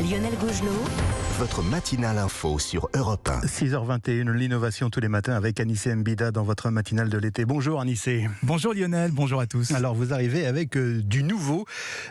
Lionel Gougelot. Votre matinale info sur Europe 1. 6h21, l'innovation tous les matins avec Anissé Mbida dans votre matinale de l'été. Bonjour Anissé. Bonjour Lionel, bonjour à tous. Alors vous arrivez avec du nouveau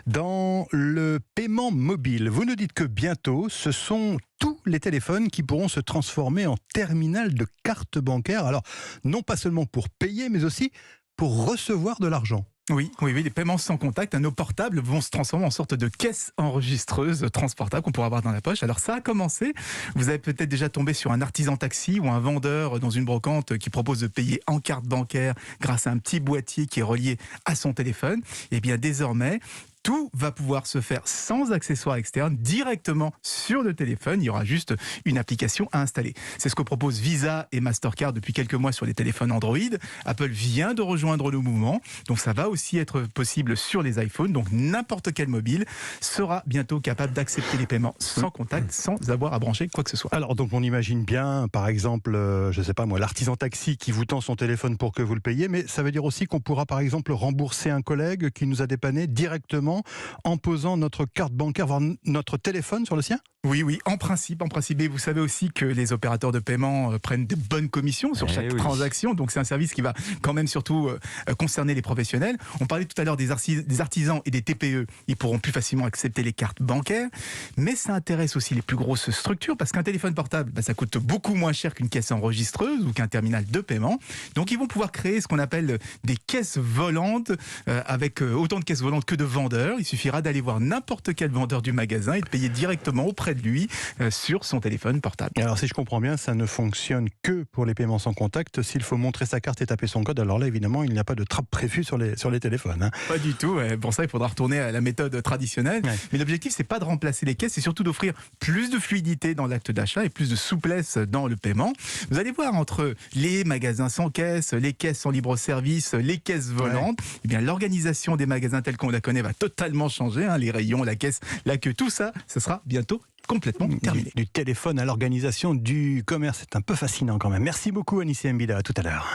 dans le paiement mobile. Vous nous dites que bientôt ce sont tous les téléphones qui pourront se transformer en terminal de carte bancaire. Alors non pas seulement pour payer mais aussi pour recevoir de l'argent. Oui, les paiements sans contact, nos portables vont se transformer en sorte de caisse enregistreuse transportable qu'on pourra avoir dans la poche. Alors ça a commencé, vous avez peut-être déjà tombé sur un artisan taxi ou un vendeur dans une brocante qui propose de payer en carte bancaire grâce à un petit boîtier qui est relié à son téléphone. Et bien désormais, tout va pouvoir se faire sans accessoires externes, directement sur le téléphone. Il y aura juste une application à installer. C'est ce que proposent Visa et Mastercard depuis quelques mois sur les téléphones Android. Apple vient de rejoindre le mouvement, donc ça va aussi être possible sur les iPhones. Donc n'importe quel mobile sera bientôt capable d'accepter les paiements sans contact, sans avoir à brancher quoi que ce soit. Alors donc on imagine bien, par exemple, je sais pas moi, l'artisan taxi qui vous tend son téléphone pour que vous le payiez, mais ça veut dire aussi qu'on pourra par exemple rembourser un collègue qui nous a dépanné directement en posant notre carte bancaire, voire notre téléphone sur le sien ? Oui, en principe. Et vous savez aussi que les opérateurs de paiement prennent de bonnes commissions sur chaque transaction. Donc c'est un service qui va quand même surtout concerner les professionnels. On parlait tout à l'heure des artisans et des TPE. Ils pourront plus facilement accepter les cartes bancaires. Mais ça intéresse aussi les plus grosses structures parce qu'un téléphone portable, ça coûte beaucoup moins cher qu'une caisse enregistreuse ou qu'un terminal de paiement. Donc ils vont pouvoir créer ce qu'on appelle des caisses volantes avec autant de caisses volantes que de vendeurs. Il suffira d'aller voir n'importe quel vendeur du magasin et de payer directement auprès de lui sur son téléphone portable. Alors si je comprends bien, ça ne fonctionne que pour les paiements sans contact. S'il faut montrer sa carte et taper son code, alors là évidemment il n'y a pas de trappe prévue sur les téléphones. Hein. Pas du tout, pour ça il faudra retourner à la méthode traditionnelle. Ouais. Mais l'objectif c'est pas de remplacer les caisses, c'est surtout d'offrir plus de fluidité dans l'acte d'achat et plus de souplesse dans le paiement. Vous allez voir, entre les magasins sans caisse, les caisses en libre service, les caisses volantes, eh bien l'organisation des magasins telle qu'on la connaît va totalement changer, les rayons, la caisse, la queue, tout ça, ce sera bientôt complètement terminé. Du téléphone à l'organisation du commerce, c'est un peu fascinant quand même. Merci beaucoup Anissé Mbida, à tout à l'heure.